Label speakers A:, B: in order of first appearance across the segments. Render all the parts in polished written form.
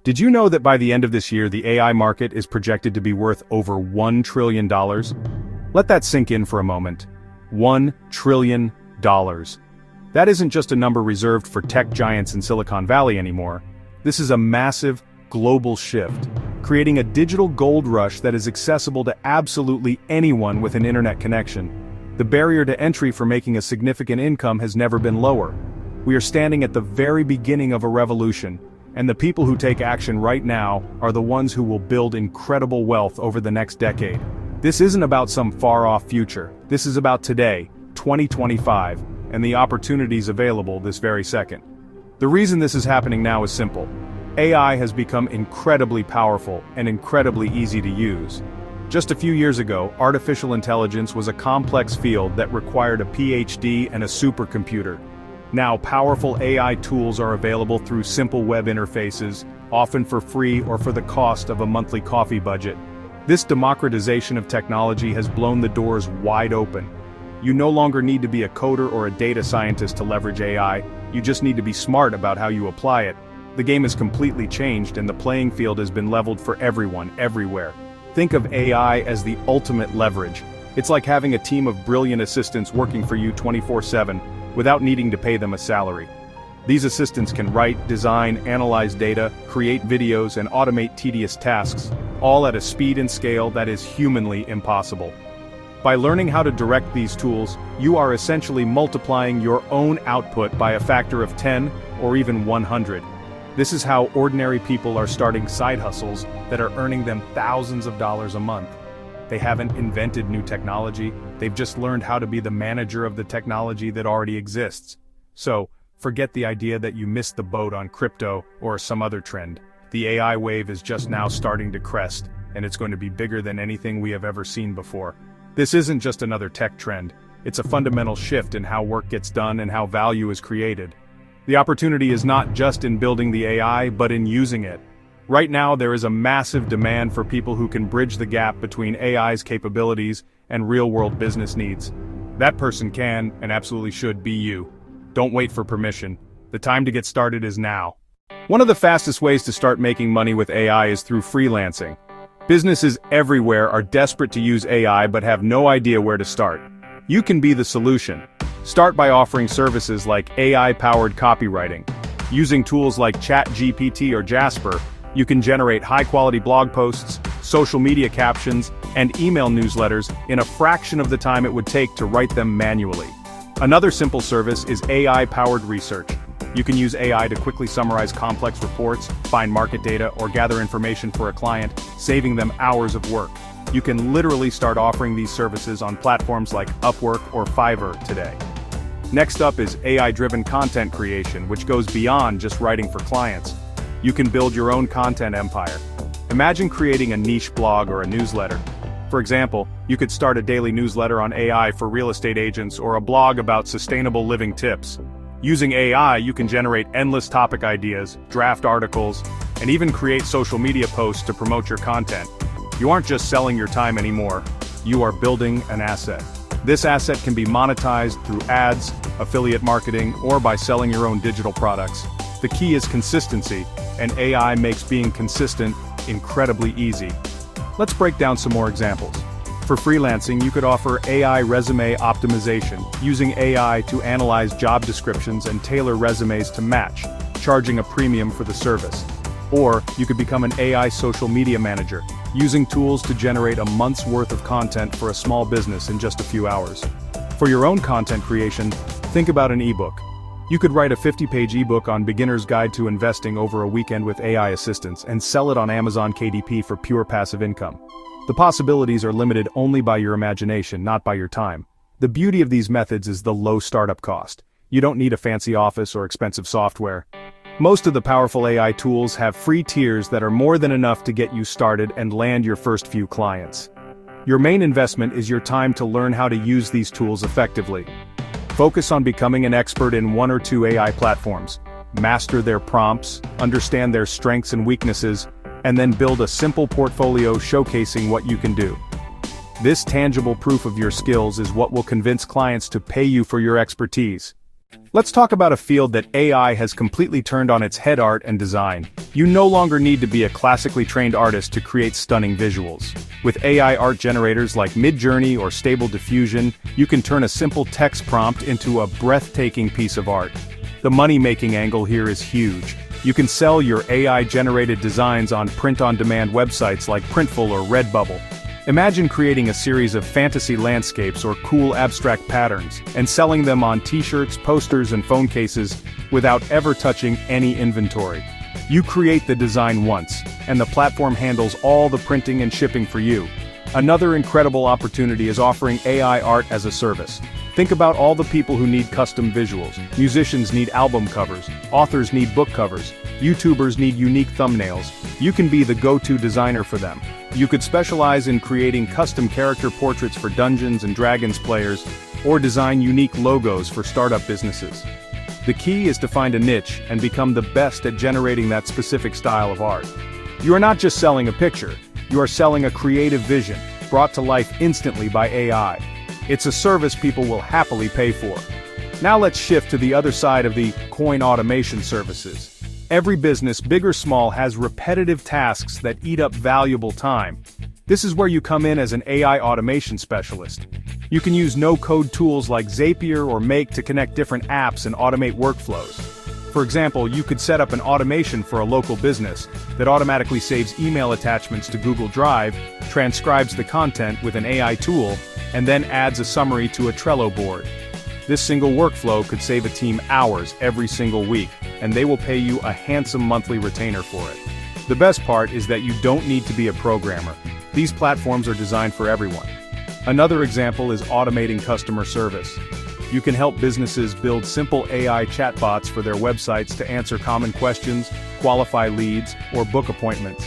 A: Did you know that by the end of this year the AI market is projected to be worth over $1 trillion? Let that sink in for a moment. $1 trillion. That isn't just a number reserved for tech giants in Silicon Valley anymore. This is a massive, global shift, creating a digital gold rush that is accessible to absolutely anyone with an internet connection. The barrier to entry for making a significant income has never been lower. We are standing at the very beginning of a revolution, and the people who take action right now are the ones who will build incredible wealth over the next decade. This isn't about some far-off future. This is about today, 2025, and the opportunities available this very second. The reason this is happening now is simple. AI has become incredibly powerful and incredibly easy to use. Just a few years ago, artificial intelligence was a complex field that required a PhD and a supercomputer. Now, powerful AI tools are available through simple web interfaces, often for free or for the cost of a monthly coffee budget. This democratization of technology has blown the doors wide open. You no longer need to be a coder or a data scientist to leverage AI, you just need to be smart about how you apply it. The game has completely changed and the playing field has been leveled for everyone, everywhere. Think of AI as the ultimate leverage. It's like having a team of brilliant assistants working for you 24/7, without needing to pay them a salary. These assistants can write, design, analyze data, create videos, and automate tedious tasks, all at a speed and scale that is humanly impossible. By learning how to direct these tools, you are essentially multiplying your own output by a factor of 10 or even 100. This is how ordinary people are starting side hustles that are earning them thousands of dollars a month. They haven't invented new technology, they've just learned how to be the manager of the technology that already exists. So, forget the idea that you missed the boat on crypto or some other trend. The AI wave is just now starting to crest, and it's going to be bigger than anything we have ever seen before. This isn't just another tech trend, it's a fundamental shift in how work gets done and how value is created. The opportunity is not just in building the AI, but in using it. Right now there is a massive demand for people who can bridge the gap between AI's capabilities and real-world business needs. That person can, and absolutely should, be you. Don't wait for permission. The time to get started is now. One of the fastest ways to start making money with AI is through freelancing. Businesses everywhere are desperate to use AI but have no idea where to start. You can be the solution. Start by offering services like AI-powered copywriting. Using tools like ChatGPT or Jasper, you can generate high-quality blog posts, social media captions, and email newsletters in a fraction of the time it would take to write them manually. Another simple service is AI-powered research. You can use AI to quickly summarize complex reports, find market data, or gather information for a client, saving them hours of work. You can literally start offering these services on platforms like Upwork or Fiverr today. Next up is AI-driven content creation, which goes beyond just writing for clients. You can build your own content empire. Imagine creating a niche blog or a newsletter. For example, you could start a daily newsletter on AI for real estate agents or a blog about sustainable living tips. Using AI, you can generate endless topic ideas, draft articles, and even create social media posts to promote your content. You aren't just selling your time anymore, you are building an asset. This asset can be monetized through ads, affiliate marketing, or by selling your own digital products. The key is consistency, and AI makes being consistent incredibly easy. Let's break down some more examples. For freelancing, you could offer AI resume optimization, using AI to analyze job descriptions and tailor resumes to match, charging a premium for the service. Or, you could become an AI social media manager, using tools to generate a month's worth of content for a small business in just a few hours. For your own content creation, think about an ebook. You could write a 50-page ebook on Beginner's Guide to Investing over a weekend with AI assistance and sell it on Amazon KDP for pure passive income. The possibilities are limited only by your imagination, not by your time. The beauty of these methods is the low startup cost. You don't need a fancy office or expensive software. Most of the powerful AI tools have free tiers that are more than enough to get you started and land your first few clients. Your main investment is your time to learn how to use these tools effectively. Focus on becoming an expert in one or two AI platforms. Master their prompts, understand their strengths and weaknesses, and then build a simple portfolio showcasing what you can do. This tangible proof of your skills is what will convince clients to pay you for your expertise. Let's talk about a field that AI has completely turned on its head: art and design. You no longer need to be a classically trained artist to create stunning visuals. With AI art generators like Midjourney or Stable Diffusion, you can turn a simple text prompt into a breathtaking piece of art. The money-making angle here is huge. You can sell your AI-generated designs on print-on-demand websites like Printful or Redbubble. Imagine creating a series of fantasy landscapes or cool abstract patterns, and selling them on t-shirts, posters, and phone cases without ever touching any inventory. You create the design once, and the platform handles all the printing and shipping for you. Another incredible opportunity is offering AI art as a service. Think about all the people who need custom visuals. Musicians need album covers, authors need book covers, YouTubers need unique thumbnails. You can be the go-to designer for them. You could specialize in creating custom character portraits for Dungeons & Dragons players, or design unique logos for startup businesses. The key is to find a niche and become the best at generating that specific style of art. You are not just selling a picture, you are selling a creative vision, brought to life instantly by AI. It's a service people will happily pay for. Now let's shift to the other side of the coin: automation services. Every business, big or small, has repetitive tasks that eat up valuable time. This is where you come in as an AI automation specialist. You can use no-code tools like Zapier or Make to connect different apps and automate workflows. For example, you could set up an automation for a local business that automatically saves email attachments to Google Drive, transcribes the content with an AI tool, and then adds a summary to a Trello board. This single workflow could save a team hours every single week, and they will pay you a handsome monthly retainer for it. The best part is that you don't need to be a programmer. These platforms are designed for everyone. Another example is automating customer service. You can help businesses build simple AI chatbots for their websites to answer common questions, qualify leads, or book appointments.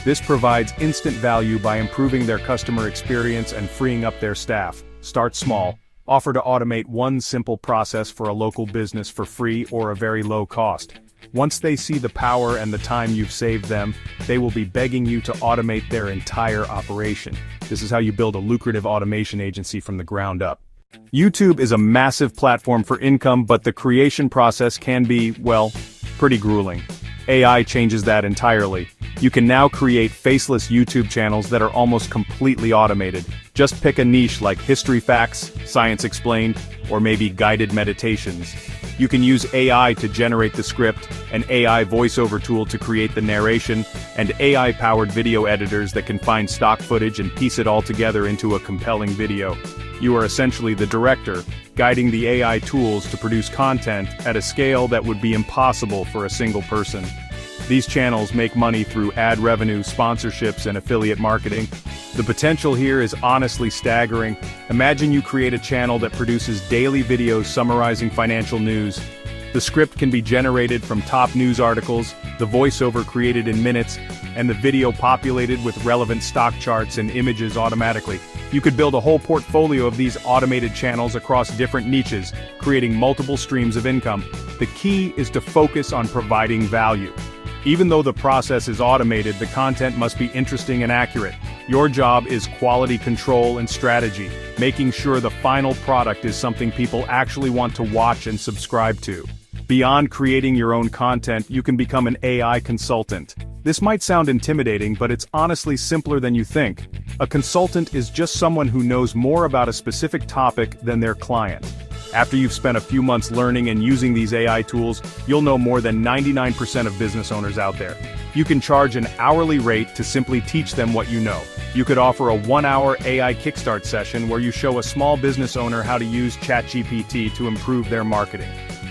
A: This provides instant value by improving their customer experience and freeing up their staff. Start small. Offer to automate one simple process for a local business for free or a very low cost. Once they see the power and the time you've saved them, they will be begging you to automate their entire operation. This is how you build a lucrative automation agency from the ground up. YouTube is a massive platform for income, but the creation process can be, well, pretty grueling. AI changes that entirely. You can now create faceless YouTube channels that are almost completely automated. Just pick a niche like history facts, science explained, or maybe guided meditations. You can use AI to generate the script, an AI voiceover tool to create the narration, and AI-powered video editors that can find stock footage and piece it all together into a compelling video. You are essentially the director, guiding the AI tools to produce content at a scale that would be impossible for a single person. These channels make money through ad revenue, sponsorships, and affiliate marketing. The potential here is honestly staggering. Imagine you create a channel that produces daily videos summarizing financial news. The script can be generated from top news articles, the voiceover created in minutes, and the video populated with relevant stock charts and images automatically. You could build a whole portfolio of these automated channels across different niches, creating multiple streams of income. The key is to focus on providing value. Even though the process is automated, the content must be interesting and accurate. Your job is quality control and strategy, making sure the final product is something people actually want to watch and subscribe to. Beyond creating your own content, you can become an AI consultant. This might sound intimidating, but it's honestly simpler than you think. A consultant is just someone who knows more about a specific topic than their client. After you've spent a few months learning and using these AI tools, you'll know more than 99% of business owners out there. You can charge an hourly rate to simply teach them what you know. You could offer a 1-hour AI Kickstart session where you show a small business owner how to use ChatGPT to improve their marketing.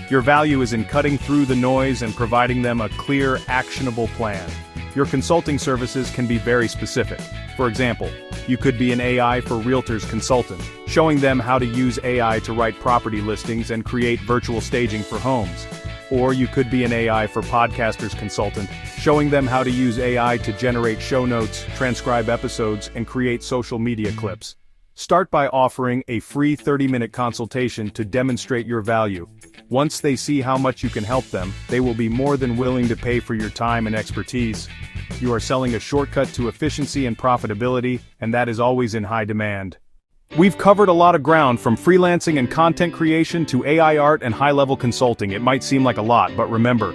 A: Your value is in cutting through the noise and providing them a clear, actionable plan. Your consulting services can be very specific. For example, you could be an AI for realtors consultant, showing them how to use AI to write property listings and create virtual staging for homes. Or you could be an AI for podcasters consultant, showing them how to use AI to generate show notes, transcribe episodes, and create social media clips. Start by offering a free 30-minute consultation to demonstrate your value. Once they see how much you can help them, they will be more than willing to pay for your time and expertise. You are selling a shortcut to efficiency and profitability, and that is always in high demand. We've covered a lot of ground, from freelancing and content creation to AI art and high-level consulting. It might seem like a lot, but remember,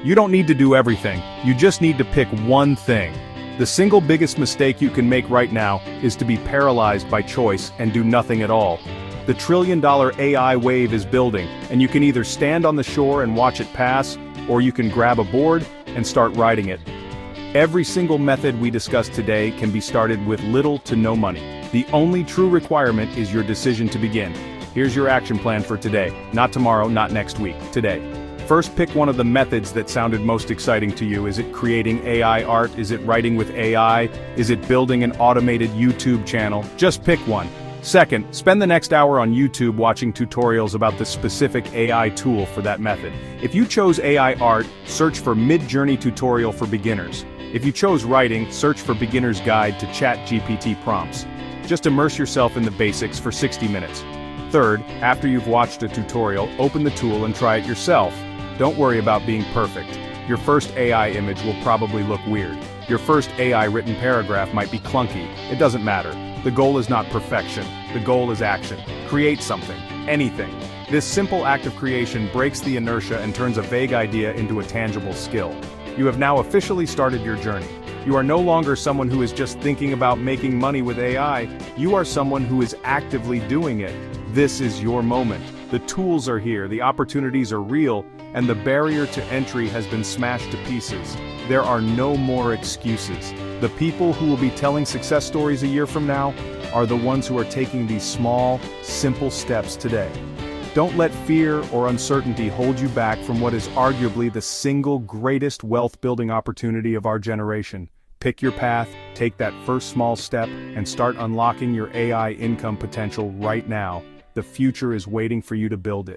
A: you don't need to do everything. You just need to pick one thing. The single biggest mistake you can make right now is to be paralyzed by choice and do nothing at all. The trillion-dollar AI wave is building, and you can either stand on the shore and watch it pass, or you can grab a board and start riding it. Every single method we discussed today can be started with little to no money. The only true requirement is your decision to begin. Here's your action plan for today. Not tomorrow, not next week, today. First, pick one of the methods that sounded most exciting to you. Is it creating AI art? Is it writing with AI? Is it building an automated YouTube channel? Just pick one. Second, spend the next hour on YouTube watching tutorials about the specific AI tool for that method. If you chose AI art, search for Mid-Journey tutorial for beginners. If you chose writing, search for Beginner's Guide to ChatGPT prompts. Just immerse yourself in the basics for 60 minutes. Third, after you've watched a tutorial, open the tool and try it yourself. Don't worry about being perfect. Your first AI image will probably look weird. Your first AI written paragraph might be clunky. It doesn't matter. The goal is not perfection. The goal is action. Create something. Anything. This simple act of creation breaks the inertia and turns a vague idea into a tangible skill. You have now officially started your journey. You are no longer someone who is just thinking about making money with AI. You are someone who is actively doing it. This is your moment. The tools are here, the opportunities are real, and the barrier to entry has been smashed to pieces. There are no more excuses. The people who will be telling success stories a year from now are the ones who are taking these small, simple steps today. Don't let fear or uncertainty hold you back from what is arguably the single greatest wealth-building opportunity of our generation. Pick your path, take that first small step, and start unlocking your AI income potential right now. The future is waiting for you to build it.